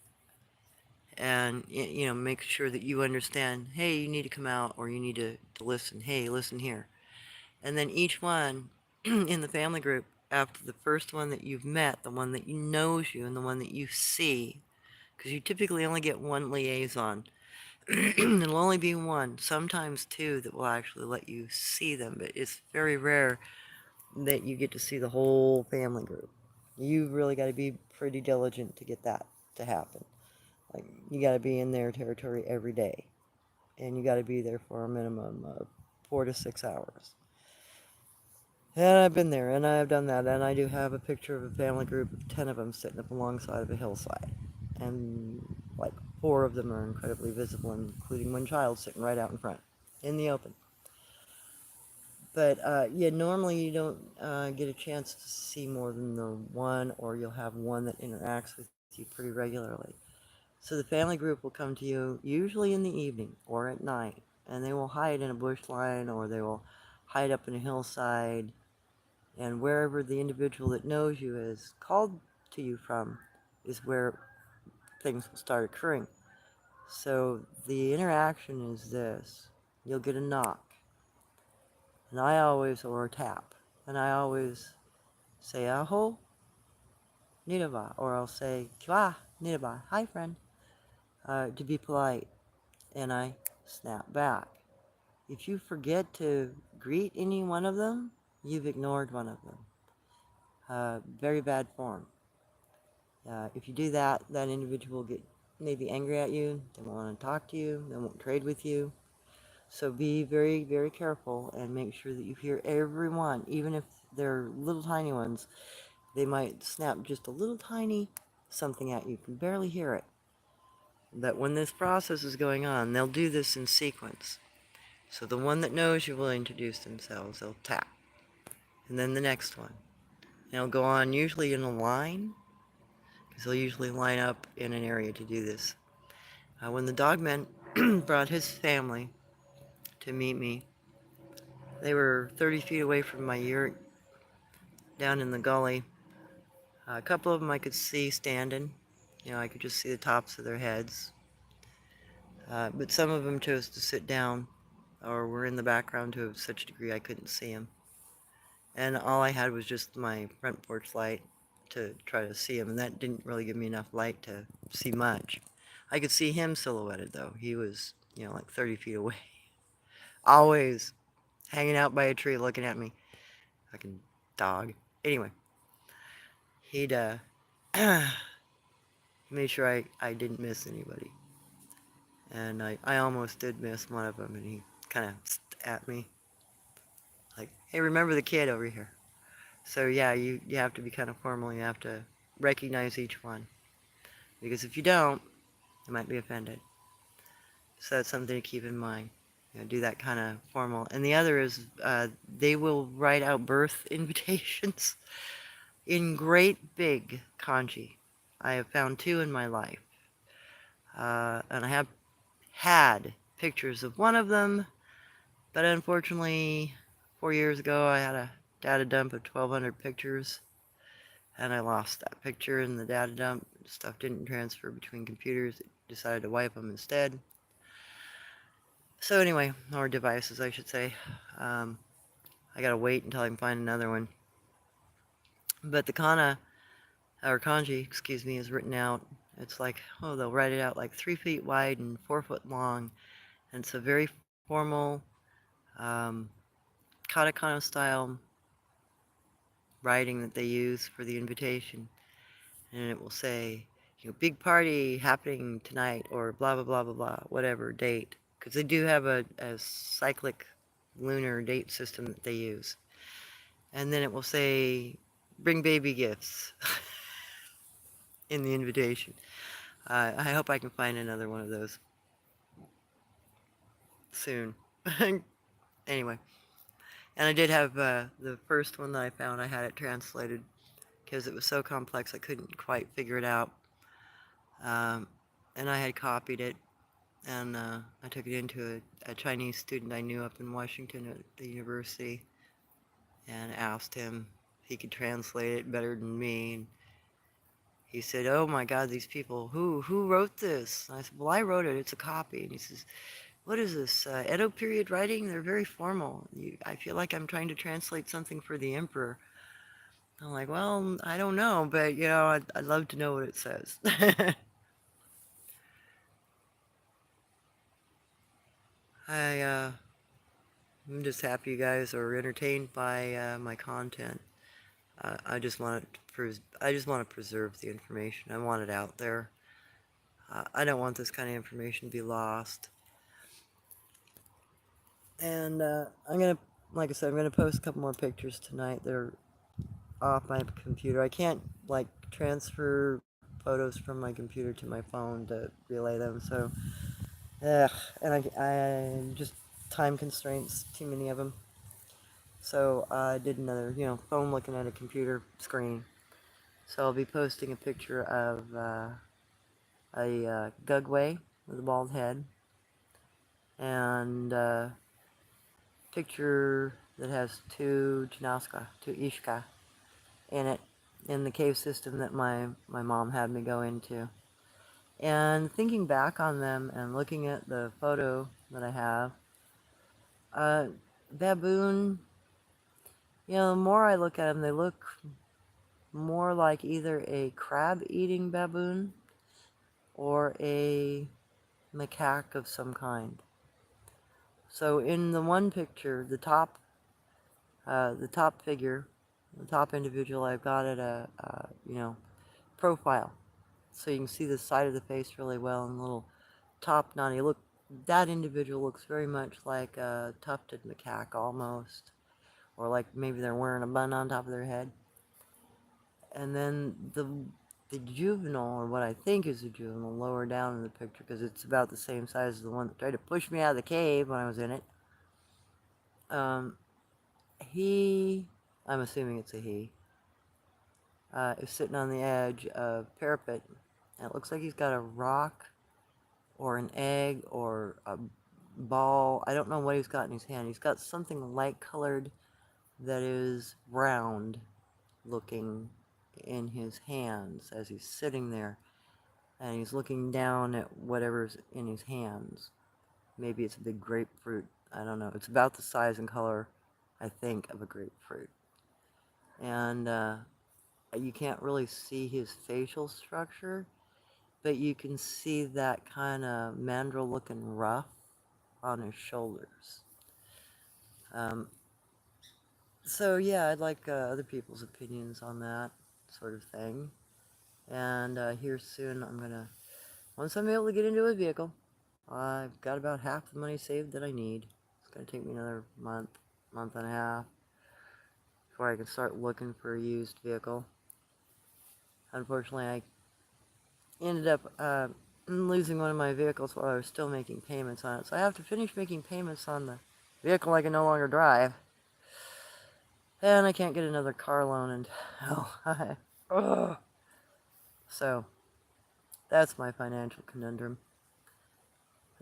And, make sure that you understand, hey, you need to come out, or you need to listen. Hey, listen here. And then each one in the family group, after the first one that you've met, the one that knows you and the one that you see, because you typically only get one liaison. It'll only be one, sometimes two, that will actually let you see them, but it's very rare that you get to see the whole family group. You've really got to be pretty diligent to get that to happen. Like, you got to be in their territory every day, and you got to be there for a minimum of 4 to 6 hours. And I've been there, and I've done that, and I do have a picture of a family group of 10 of them sitting up alongside of a hillside. And like 4 of them are incredibly visible, including one child sitting right out in front, in the open. But yeah, normally you don't get a chance to see more than the one, or you'll have one that interacts with you pretty regularly. So the family group will come to you usually in the evening or at night, and they will hide in a bush line or they will hide up in a hillside, and wherever the individual that knows you is called to you from is where things will start occurring. So the interaction is this. You'll get a knock, and or a tap, and I always say, aho, niraba, or I'll say, kiwa, niraba, hi friend, to be polite, and I snap back. If you forget to greet any one of them, you've ignored one of them. Very bad form. If you do that, that individual will get maybe angry at you, they won't want to talk to you, they won't trade with you. So be very, very careful and make sure that you hear everyone, even if they're little tiny ones. They might snap just a little tiny something at you. You can barely hear it. But when this process is going on, they'll do this in sequence. So the one that knows you will introduce themselves. They'll tap. And then the next one. And they'll go on usually in a line, because they'll usually line up in an area to do this. When the dogman brought his family to meet me, they were 30 feet away from my yurt down in the gully. A couple of them I could see standing. I could just see the tops of their heads. But some of them chose to sit down or were in the background to such a degree I couldn't see them. And all I had was just my front porch light to try to see him, and that didn't really give me enough light to see much. I could see him silhouetted, though. He was, like 30 feet away. Always hanging out by a tree looking at me. Fucking dog. Anyway, he'd, made sure I didn't miss anybody. And I almost did miss one of them, and he kind of at me. Like, hey, remember the kid over here. So yeah, you have to be kind of formal. You have to recognize each one. Because if you don't, you might be offended. So that's something to keep in mind. Do that kind of formal. And the other is they will write out birth invitations in great big kanji. I have found 2 in my life. And I have had pictures of one of them, but unfortunately, 4 years ago, I had a data dump of 1,200 pictures, and I lost that picture in the data dump. Stuff didn't transfer between computers. It decided to wipe them instead. So anyway, or devices, I should say. I gotta wait until I can find another one. But the kanji, excuse me, is written out. It's like, they'll write it out like 3 feet wide and 4 foot long. And it's a very formal, katakana style writing that they use for the invitation. And it will say, big party happening tonight, or blah, blah, blah, blah, blah, whatever date. Because they do have a cyclic lunar date system that they use. And then it will say, bring baby gifts in the invitation. I hope I can find another one of those soon. Anyway. And I did have the first one that I found, I had it translated because it was so complex I couldn't quite figure it out. And I had copied it, and I took it into a Chinese student I knew up in Washington at the university, and asked him if he could translate it better than me. And he said, "Oh my God, these people, who wrote this?" And I said, "Well, I wrote it. It's a copy." And he says, "What is this, Edo period writing? They're very formal. I feel like I'm trying to translate something for the emperor." I'm like, "Well, I don't know, but, I'd love to know what it says." I'm just happy you guys are entertained by my content. I just want to preserve the information. I want it out there. I don't want this kind of information to be lost. And like I said, I'm gonna post a couple more pictures tonight. They're off my computer. I can't transfer photos from my computer to my phone to relay them. So, and I just time constraints, too many of them. So I did another, phone looking at a computer screen. So I'll be posting a picture of a Gugway with a bald head, and a picture that has two Jinaska, two Ishka in it, in the cave system that my mom had me go into. And thinking back on them and looking at the photo that I have, uh, baboon, you know, the more I look at them, they look more like either a crab-eating baboon or a macaque of some kind. So in the one picture, the top figure, the top individual, I've got it you know, profile, so you can see the side of the face really well, and a little top knotty look. That individual looks very much like a tufted macaque almost, or like maybe they're wearing a bun on top of their head. And then the juvenile, or what I think is a juvenile, lower down in the picture, because it's about the same size as the one that tried to push me out of the cave when I was in it. He, I'm assuming it's a he, is sitting on the edge of parapet, and it looks like he's got a rock or an egg or a ball. I don't know what he's got in his hand. He's got something light colored that is round looking in his hands as he's sitting there, and he's looking down at whatever's in his hands. Maybe it's a big grapefruit. I don't know. It's about the size and color, I think, of a grapefruit. And you can't really see his facial structure, but you can see that kind of mandrill looking ruff on his shoulders. So yeah, I'd like other people's opinions on that sort of thing. And here soon once I'm able to get into a vehicle, I've got about half the money saved that I need. It's gonna take me another month and a half before I can start looking for a used vehicle. Unfortunately, I ended up losing one of my vehicles while I was still making payments on it. So I have to finish making payments on the vehicle I can no longer drive. And I can't get another car loan until... So, that's my financial conundrum.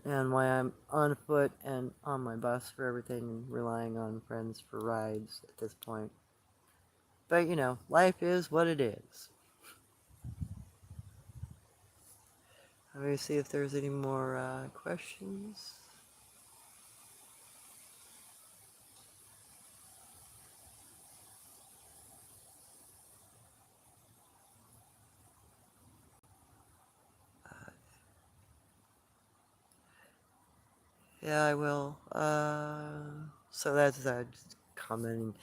And why I'm on foot and on my bus for everything and relying on friends for rides at this point. But, you know, life is what it is. Let me see if there's any more questions. Yeah, I will. So that's just commenting.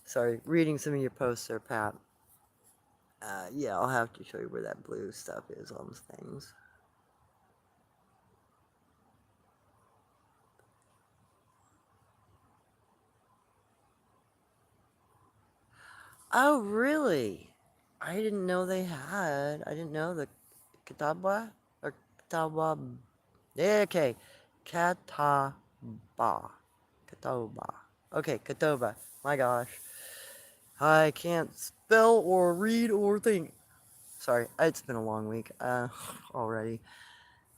Sorry, reading some of your posts there, Pat. Yeah, I'll have to show you where that blue stuff is on things. Oh, really? I didn't know they had. I didn't know the Catawba or Catawba. Yeah, okay, Catawba. Catawba. Okay, Catawba. My gosh. I can't spell or read or think. Sorry, it's been a long week already.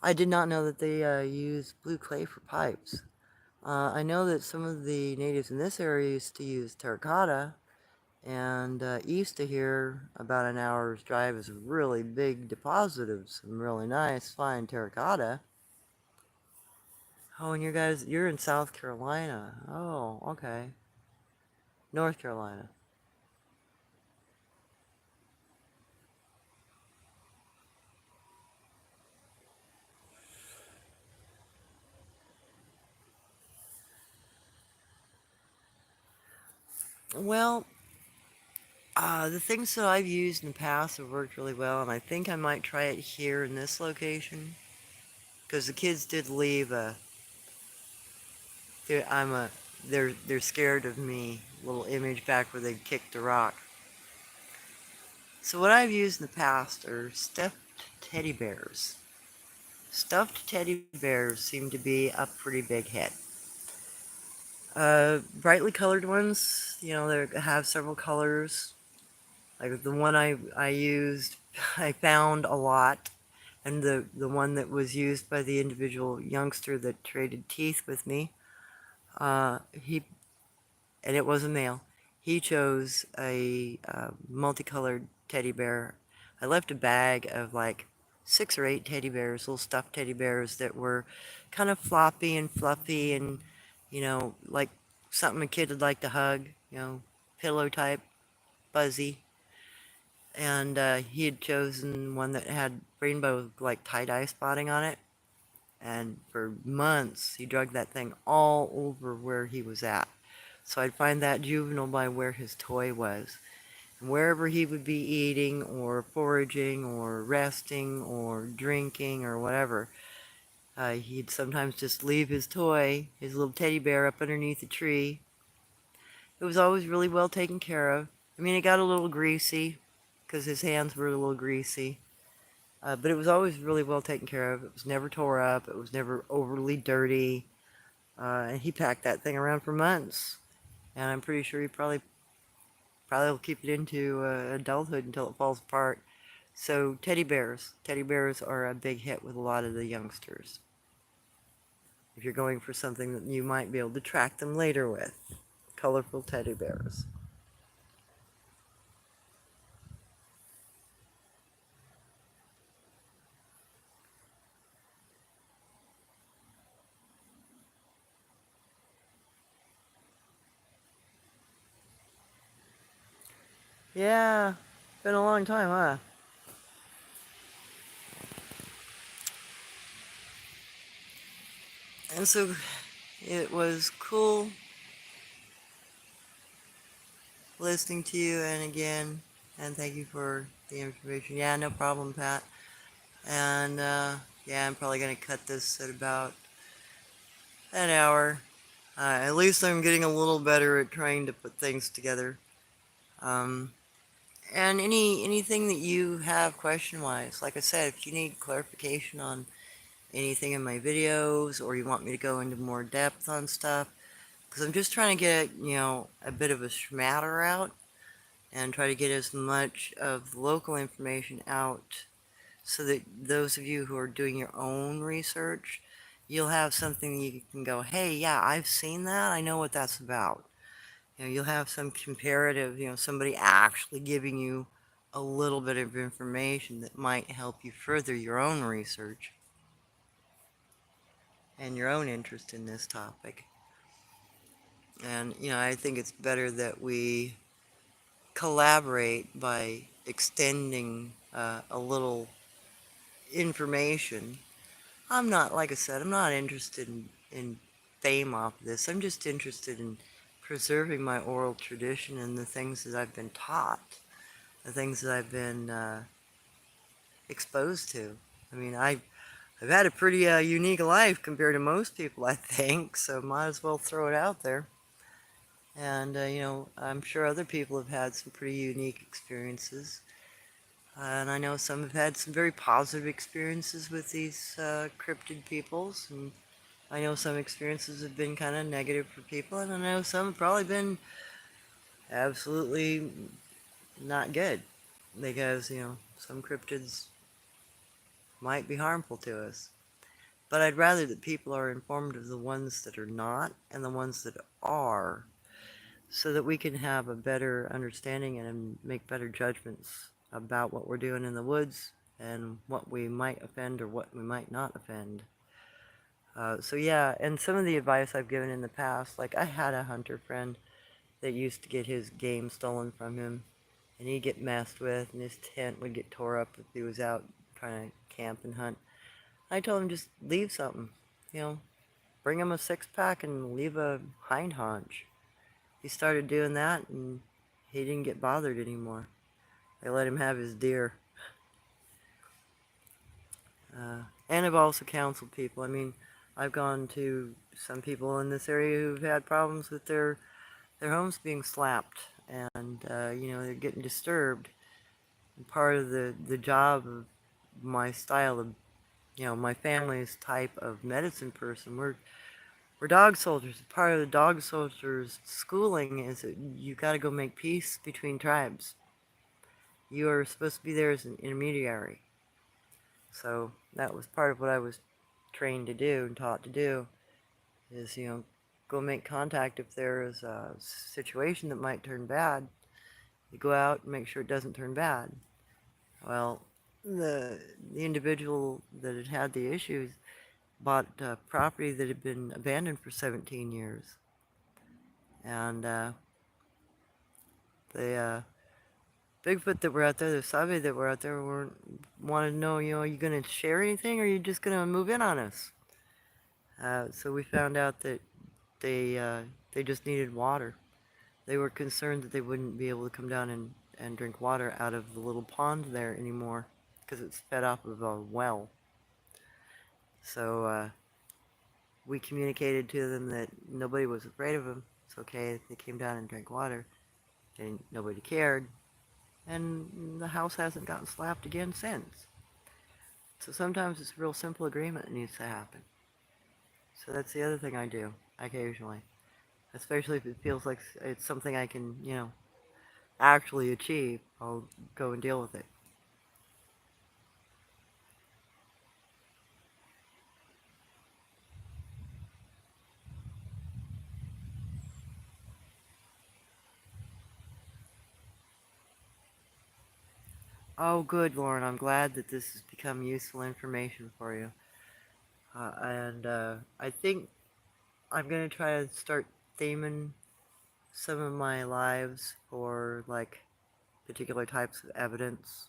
I did not know that they use blue clay for pipes. I know that some of the natives in this area used to use terracotta, and east of here, about an hour's drive, is a really big deposit of some really nice, fine terracotta. Oh, and you're in South Carolina. Oh, okay. North Carolina. Well, the things that I've used in the past have worked really well, and I think I might try it here in this location, because the kids did leave a. They're scared of me. Little image back where they kicked a rock. So what I've used in the past are stuffed teddy bears. Stuffed teddy bears seem to be a pretty big hit. Brightly colored ones, you know, they have several colors. Like the one I used, I found a lot. And the one that was used by the individual youngster that traded teeth with me, he and it was a male. He chose a multicolored teddy bear. I left a bag of like 6 or 8 teddy bears, little stuffed teddy bears that were kind of floppy and fluffy and, like something a kid would like to hug, pillow type, fuzzy. And he had chosen one that had rainbow like tie-dye spotting on it. And for months, he drug that thing all over where he was at. So I'd find that juvenile by where his toy was. And wherever he would be eating or foraging or resting or drinking or whatever, he'd sometimes just leave his toy, his little teddy bear, up underneath a tree. It was always really well taken care of. I mean, it got a little greasy because his hands were a little greasy. But it was always really well taken care of. It was never tore up. It was never overly dirty. And he packed that thing around for months. And I'm pretty sure he probably will keep it into adulthood until it falls apart. So teddy bears are a big hit with a lot of the youngsters. If you're going for something that you might be able to track them later with, colorful teddy bears. Yeah, been a long time, huh? And so it was cool listening to you, and again, and thank you for the information. Yeah, no problem, Pat. And yeah, I'm probably going to cut this at about an hour. At least I'm getting a little better at trying to put things together. Um, and anything that you have question-wise, like I said, if you need clarification on anything in my videos, or you want me to go into more depth on stuff, because I'm just trying to get, a bit of a schmatter out, and try to get as much of the local information out, so that those of you who are doing your own research, you'll have something you can go, hey, yeah, I've seen that, I know what that's about. You'll have some comparative, somebody actually giving you a little bit of information that might help you further your own research and your own interest in this topic. And, I think it's better that we collaborate by extending a little information. I'm not, like I said, I'm not interested in fame off of this. I'm just interested in preserving my oral tradition and the things that I've been taught, the things that I've been exposed to. I mean, I've had a pretty unique life compared to most people, I think, so might as well throw it out there. And, I'm sure other people have had some pretty unique experiences. And I know some have had some very positive experiences with these cryptid peoples. And I know some experiences have been kind of negative for people. And I know some have probably been absolutely not good. Because, some cryptids might be harmful to us. But I'd rather that people are informed of the ones that are not and the ones that are, so that we can have a better understanding and make better judgments about what we're doing in the woods and what we might offend or what we might not offend. So yeah, and some of the advice I've given in the past, like I had a hunter friend that used to get his game stolen from him, and he'd get messed with, and his tent would get tore up if he was out trying to camp and hunt. I told him just leave something, bring him a 6-pack and leave a hind haunch. He started doing that, and he didn't get bothered anymore. They let him have his deer. And I've also counseled people. I mean, I've gone to some people in this area who've had problems with their homes being slapped, and they're getting disturbed. And part of the job of my style of, my family's type of medicine person, we're dog soldiers. Part of the dog soldiers' schooling is that you got to go make peace between tribes. You are supposed to be there as an intermediary. So that was part of what I was trained to do and taught to do is, go make contact if there is a situation that might turn bad. You go out and make sure it doesn't turn bad. Well, the individual that had had the issues bought property that had been abandoned for 17 years. And the Bigfoot that were out there, the Sabe that were out there, wanted to know, are you going to share anything or are you just going to move in on us? So we found out that they just needed water. They were concerned that they wouldn't be able to come down and drink water out of the little pond there anymore because it's fed off of a well. So we communicated to them that nobody was afraid of them. It's okay if they came down and drank water. And nobody cared. And the house hasn't gotten slapped again since. So sometimes it's a real simple agreement that needs to happen. So that's the other thing I do occasionally. Especially if it feels like it's something I can, actually achieve. I'll go and deal with it. Oh, good, Lauren. I'm glad that this has become useful information for you. And I think I'm going to try to start theming some of my lives for, like, particular types of evidence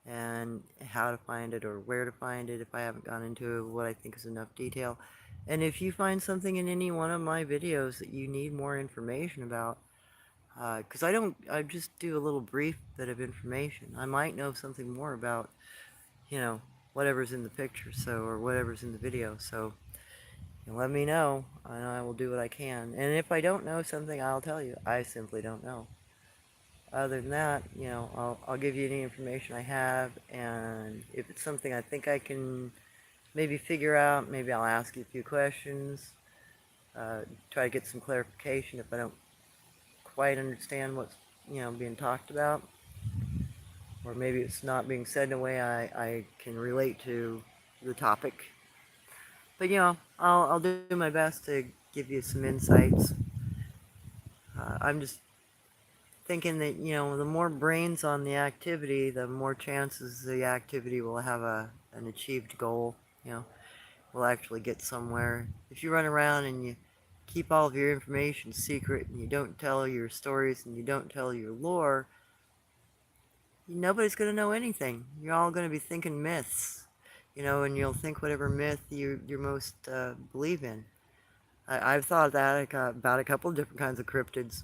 and how to find it or where to find it if I haven't gone into what I think is enough detail. And if you find something in any one of my videos that you need more information about, because I just do a little brief bit of information. I might know something more about, whatever's in the picture, or whatever's in the video. So let me know, and I will do what I can. And if I don't know something, I'll tell you. I simply don't know. Other than that, I'll give you any information I have, and if it's something I think I can maybe figure out, maybe I'll ask you a few questions, try to get some clarification if I don't quite understand what's, being talked about, or maybe it's not being said in a way I can relate to the topic. But, I'll do my best to give you some insights. I'm just thinking that, the more brains on the activity, the more chances the activity will have an achieved goal, will actually get somewhere. If you run around and you keep all of your information secret and you don't tell your stories and you don't tell your lore, nobody's going to know anything. You're all going to be thinking myths, and you'll think whatever myth you most believe in. I've thought that about a couple of different kinds of cryptids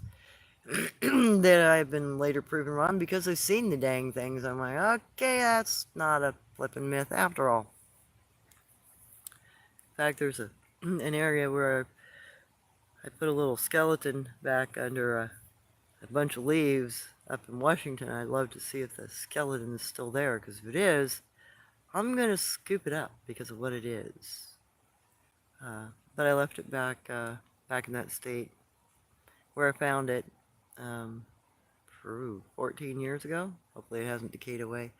that I've been later proven wrong because I've seen the dang things. I'm like, okay, that's not a flippin' myth after all. In fact, there's an area where I put a little skeleton back under a bunch of leaves up in Washington. I'd love to see if the skeleton is still there, because if it is, I'm going to scoop it up because of what it is. But I left it back in that state where I found it 14 years ago. Hopefully it hasn't decayed away.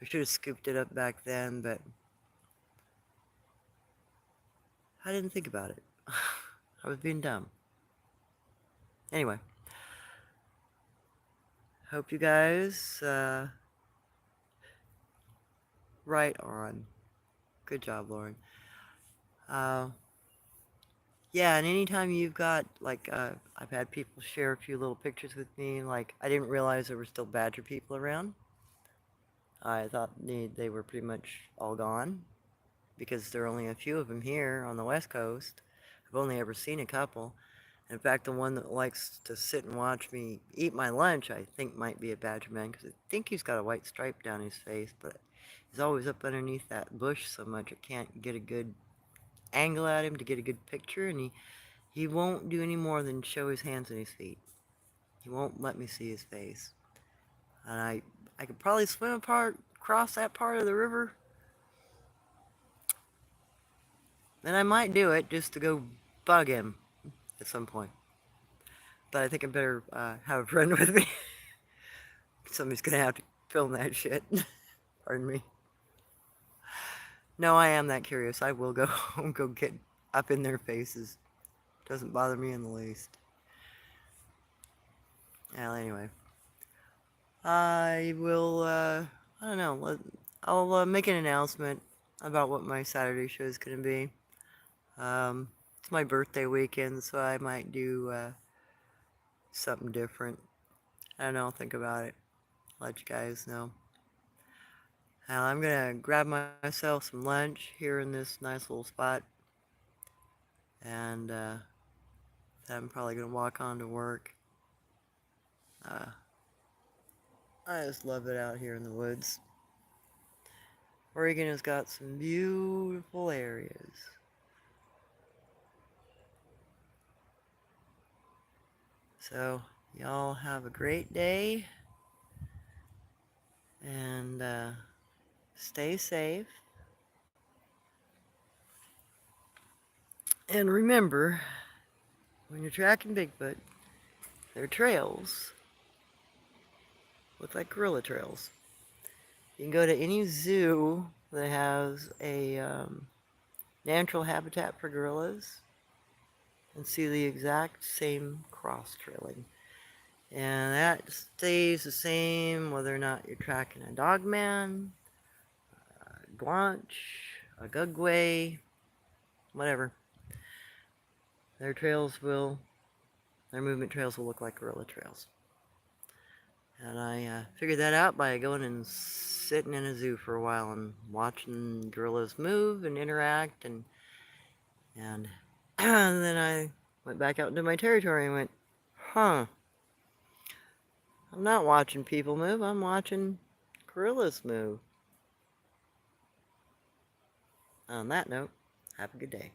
I should have scooped it up back then, but I didn't think about it. I was being dumb. Anyway, hope you guys right on. Good job, Lauren. Yeah, and anytime you've got, like, I've had people share a few little pictures with me, like, I didn't realize there were still badger people around. I thought they were pretty much all gone, because there are only a few of them here on the West Coast. I've only ever seen a couple. In fact, the one that likes to sit and watch me eat my lunch, I think might be a badger man, because I think he's got a white stripe down his face, but he's always up underneath that bush so much I can't get a good angle at him to get a good picture, and he won't do any more than show his hands and his feet. He won't let me see his face. And I could probably swim across that part of the river. And I might do it just to go bug him at some point. But I think I better have a friend with me. Somebody's going to have to film that shit. Pardon me. No, I am that curious. I will go go get up in their faces. Doesn't bother me in the least. Well, anyway, I will. I don't know. I'll make an announcement about what my Saturday show is going to be. It's my birthday weekend, so I might do something different. I don't know. I'll think about it. Let you guys know. I'm gonna grab myself some lunch here in this nice little spot, and I'm probably gonna walk on to work. Uh, I just love it out here in the woods. Oregon has got some beautiful areas. So, y'all have a great day, and stay safe. And remember, when you're tracking Bigfoot, their trails look like gorilla trails. You can go to any zoo that has a natural habitat for gorillas and see the exact same cross trailing. And that stays the same whether or not you're tracking a dogman, a guanche, a gugway, whatever. Their movement trails will look like gorilla trails. And I figured that out by going and sitting in a zoo for a while and watching gorillas move and interact, and and then I went back out into my territory and went, huh, I'm not watching people move, I'm watching gorillas move. On that note, have a good day.